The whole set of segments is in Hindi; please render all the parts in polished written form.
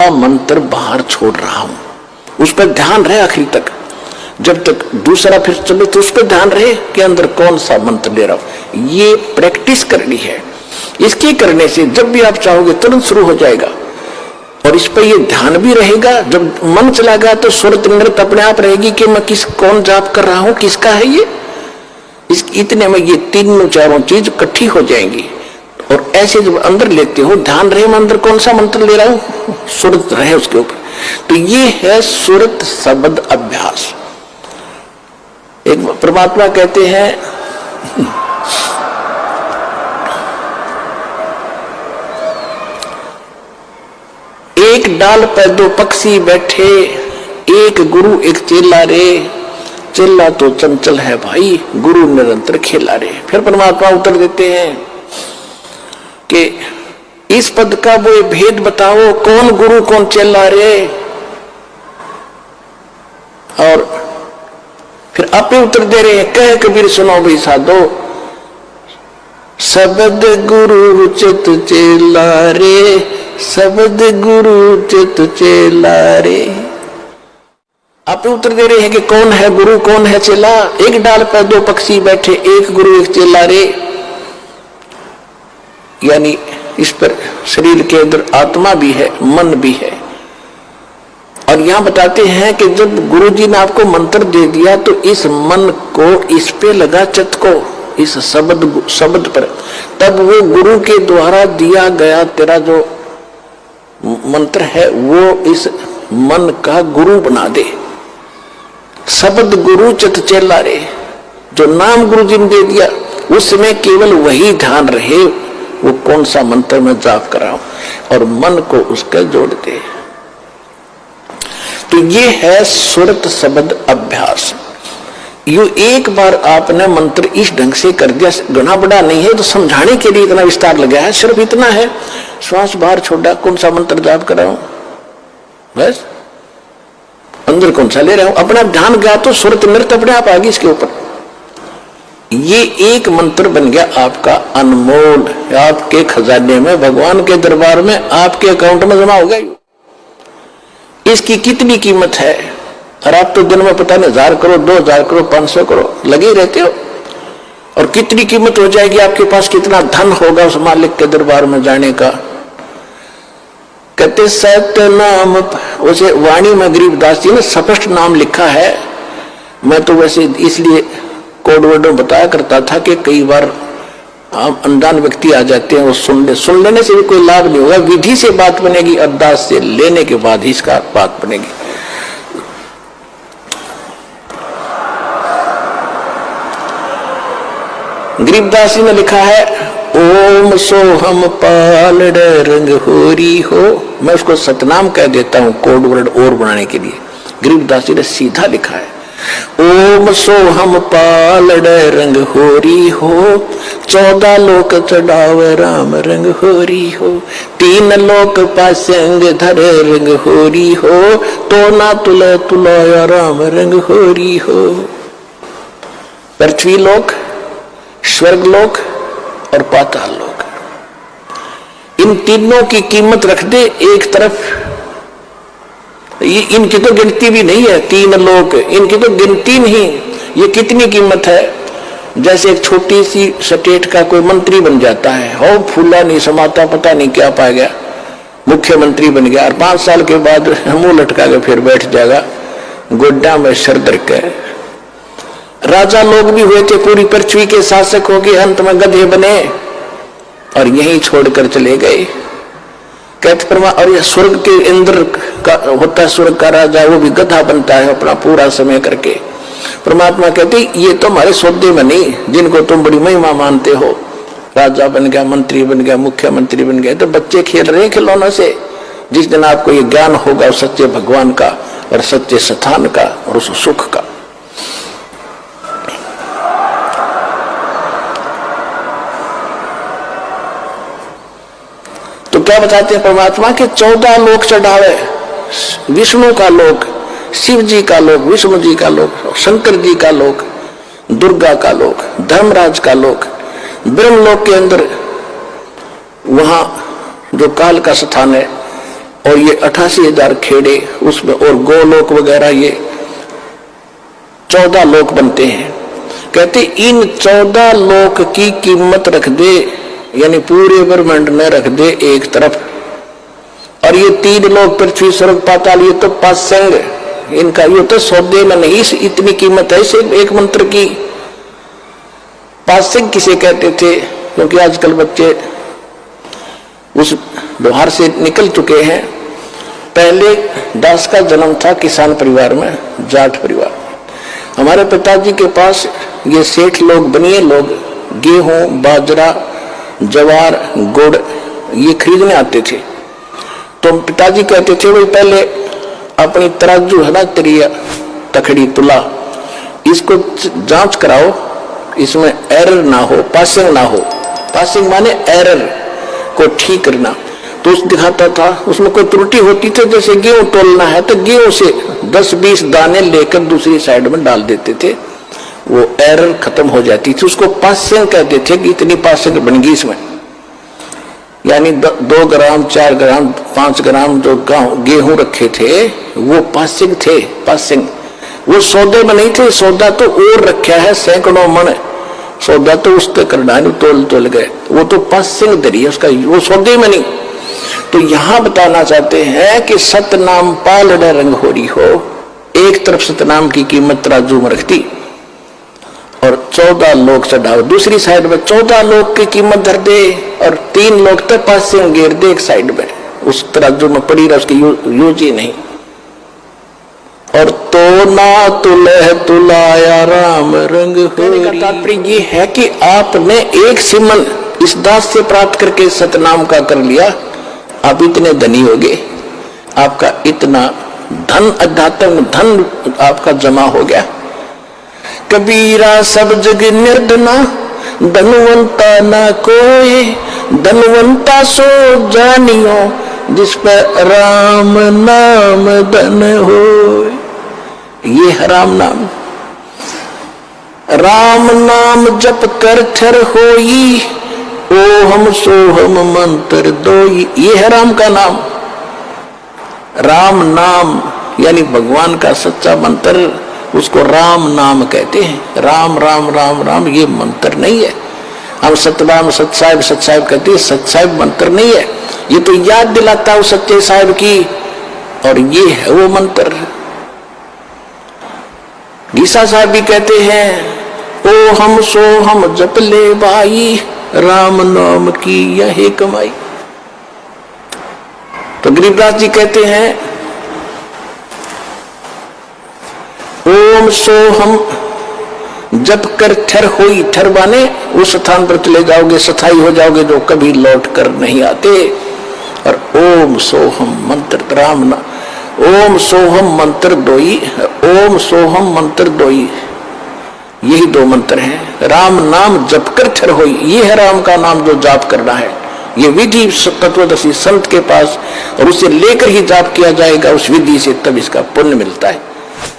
सा मंत्र बाहर छोड़ रहा हूं, उस पर ध्यान रहे आखिरी तक। जब तक दूसरा फिर चले तो उस पर ध्यान रहे कि अंदर कौन सा मंत्र ले रहा हूं। ये प्रैक्टिस करनी है। इसके करने से जब भी आप चाहोगे तुरंत शुरू हो जाएगा। और इस पर ये ध्यान भी रहेगा। जब मन चला गया तो सुरत नृत अपने आप रहेगी कि मैं कौन जाप कर रहा हूं, किसका है ये। इतने में ये तीनों चारों चीज इकट्ठी हो जाएंगी। और ऐसे जब अंदर लेते हो, ध्यान रहे मैं अंदर कौन सा मंत्र ले रहा हूं, सुरत रहे उसके ऊपर। तो ये है सुरत शब्द अभ्यास। एक परमात्मा कहते हैं एक डाल पर दो पक्षी बैठे, एक गुरु एक चेला रे, चेला तो चंचल है भाई, गुरु निरंतर खेला रे। फिर परमात्मा उत्तर देते हैं कि इस पद का वो भेद बताओ, कौन गुरु कौन चेला रे। और फिर आपे उत्तर दे रहे हैं, कह कबीर सुनो भी साधो, शब्द गुरु चित चेला रे, शब्द गुरु चित चेला रे। आप उत्तर दे रहे हैं कि कौन है गुरु कौन है चेला। एक डाल पर दो पक्षी बैठे, एक गुरु एक चेला रे। यानी इस पर शरीर के अंदर आत्मा भी है, मन भी है। और यहां बताते हैं कि जब गुरु जी ने आपको मंत्र दे दिया तो इस मन को इस पे लगा, चित्त को इस शब्द पर, तब वो गुरु के द्वारा दिया गया तेरा जो मंत्र है वो इस मन का गुरु बना दे। शब्द गुरु चित चेला रे, जो नाम गुरु जी ने दे दिया उसमें केवल वही ध्यान रहे, वो कौन सा मंत्र में जाप कर रहा हूं, और मन को उसका जोड़ दे। तो ये है सुरत शब्द अभ्यास। यू एक बार आपने मंत्र इस ढंग से कर दिया, गुना बड़ा नहीं है, तो समझाने के लिए इतना विस्तार लगा है। सिर्फ इतना है, श्वास बाहर छोड़ा, कौन सा मंत्र जाप कर रहा हूं, बस अंदर कौन सा ले रहा हूं, अपना ध्यान गया तो सुरत नृत्य अपने आप आ गई इसके ऊपर। ये एक मंत्र बन गया आपका अनमोल, आपके खजाने में, भगवान के दरबार में, आपके अकाउंट में जमा हो गया। इसकी कितनी कीमत है, और आप तो दिन में पता नहीं 1000 करो, 2000 करो, 500 करो लगे रहते हो। और कितनी कीमत हो जाएगी, आपके पास कितना धन होगा उस मालिक के दरबार में जाने का। कहते सत्य नाम, उसे वाणी में गरीबदास जी ने स्पष्ट नाम लिखा है। मैं तो वैसे इसलिए कोड वर्डों बताया करता था कि कई बार हम अनजान व्यक्ति आ जाते हैं, वो सुन लेने से भी कोई लाभ नहीं होगा। विधि से बात बनेगी, अरदास से लेने के बाद ही इसका बात बनेगी। गरीबदास जी ने लिखा है, ओम सोहम पालड़ रंग होरी हो। मैं उसको सतनाम कह देता हूं कोड वर्ड और बनाने के लिए। गरीबदास जी ने सीधा लिखा है, ओम सोहम पालड़ रंग होरी हो, 14 लोक चढ़ावे राम रंग होरी हो, 3 लोक पासंग धर रंग होरी हो, तो ना तुले तुलाया राम रंग होरी हो। पृथ्वी लोक, स्वर्ग लोक और पाताल लोक, इन तीनों की कीमत रख दे एक तरफ। इनकी तो गिनती भी नहीं है, 3 लोक, इनकी तो गिनती नहीं। ये कितनी कीमत है। जैसे एक छोटी सी स्टेट का कोई मंत्री बन जाता है, हो फूला नहीं समाता, पता नहीं क्या पा गया, मुख्यमंत्री बन गया, और 5 साल के बाद मुंह लटका के फिर बैठ जाएगा गोड्डा में सर दर के। राजा लोग भी हुए थे, पूरी पृथ्वी के शासक हो गए, अंत में गधे बने और यहीं छोड़कर चले गए। कहते परमा, और यह स्वर्ग के इंद्र का होता है, स्वर्ग का राजा, वो भी गधा बनता है अपना पूरा समय करके। परमात्मा कहते ये तो हमारे सौदे में नहीं, जिनको तुम बड़ी महिमा मानते हो, राजा बन गया, मंत्री बन गया, मुख्यमंत्री बन गया, तो बच्चे खेल रहे खिलौनों से। जिस दिन आपको ये ज्ञान होगा सच्चे भगवान का और सच्चे स्थान का और उस सुख का। तो क्या बताते हैं परमात्मा के 14 लोक चढ़ावे, विष्णु का लोक, शिव जी का लोक, विष्णु जी का लोक, शंकर जी का लोक, दुर्गा का लोक, धर्मराज का लोक, ब्रह्म लोक के अंदर वहां जो काल का स्थान है, और ये 88,000 खेड़े, उसमें और गोलोक वगैरह, ये 14 लोक बनते हैं। कहते इन 14 लोक की कीमत रख दे, यानी पूरे ब्रह्मांड में रख दे एक तरफ, और ये 3 लोक पृथ्वी स्वर्ग पाताल, ये तो पासंग, इनका ये तो सौदे में नहीं, इतनी कीमत है सिर्फ एक मंत्र की। पासंग किसे कहते थे? क्योंकि आजकल बच्चे उस व्यवहार से निकल चुके हैं। पहले दास का जन्म था किसान परिवार में, जाट परिवार। हमारे पिताजी के पास ये सेठ लोग, बनिए लोग, गेहूं, बाजरा, ज्वार, गुड़ ये खरीदने आते थे। तो पिताजी कहते थे भाई पहले अपनी तराजू है ना, तेरी तखड़ी तुला, इसको जांच कराओ, इसमें एरर ना हो, पासिंग ना हो। पासिंग माने एरर को ठीक करना। तो उस दिखाता था, उसमें कोई त्रुटि होती थी, जैसे गेहूं तोलना है तो गेहूं से 10-20 दाने लेकर दूसरी साइड में डाल देते थे, वो एरर खत्म हो जाती थी। उसको पासिंग कहते थे कि इतनी पासिंग बन गई इसमें, यानी 2 ग्राम 4 ग्राम 5 ग्राम जो गेहूं रखे थे वो पासिंग थे। पासिंग वो सौदे में नहीं थे, सौदा तो और रखा है, सैकड़ों मन सौदा तो उसके करना तोल गए, वो तो पासिंग दरी है उसका, वो सौदे में नहीं। तो यहां बताना चाहते हैं कि सतनाम पालड़े रंग हो रही हो, एक तरफ सतनाम की कीमत तराजू में रखती और 14 लोग चढ़ाओ, दूसरी साइड में 14 लोग की कीमत धर दे और 3 लोग तक पास से घेर दे एक साइड में, उस तराजू में पड़ी रहा, उसकी यूज ही नहीं। और तो ना तुलह तुलाया राम रंग हो। तात्पर्य ये है कि आपने एक सिमन इस दास से प्राप्त करके सतनाम का कर लिया, आप इतने धनी हो गए, आपका इतना धन, अध्यात्म धन आपका जमा हो गया। कबीरा सब जग निर्धना, धनवंता ना कोई, धनवंता सो जानियो, जिस पर राम नाम धन हो। ये है राम नाम। राम नाम जप कर थर होई, ओहम सोहम मंत्र दोई। ये है राम का नाम। राम नाम यानी भगवान का सच्चा मंत्र, उसको राम नाम कहते हैं। राम राम राम राम ये मंत्र नहीं है। हम सतनाम सतसाहिब सतसाहिब कहते हैं, सतसाहिब मंत्र नहीं है, ये तो याद दिलाता है सच्चे साहिब की, और ये है वो मंत्र। गीसा साहब भी कहते हैं, ओ हम सो हम जप ले भाई, राम नाम की यही कमाई। तो गरीबदास जी कहते हैं, ओम सो हम जप कर ठर होई, ठर माने उस स्थान पर चले जाओगे, स्थायी हो जाओगे जो कभी लौट कर नहीं आते। और ओम सोहम मंत्र राम ना, ओम सोहम मंत्र दोई, ओम सोहम मंत्र दोई, यही 2 मंत्र हैं। राम नाम जप कर ठर होई, ये है राम का नाम जो जाप करना है। ये विधि तत्वदर्शी संत के पास, और उसे लेकर ही जाप किया जाएगा उस विधि से, तब इसका पुण्य मिलता है।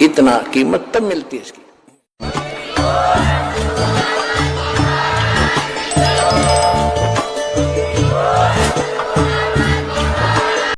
इतना कीमत तब मिलती है इसकी।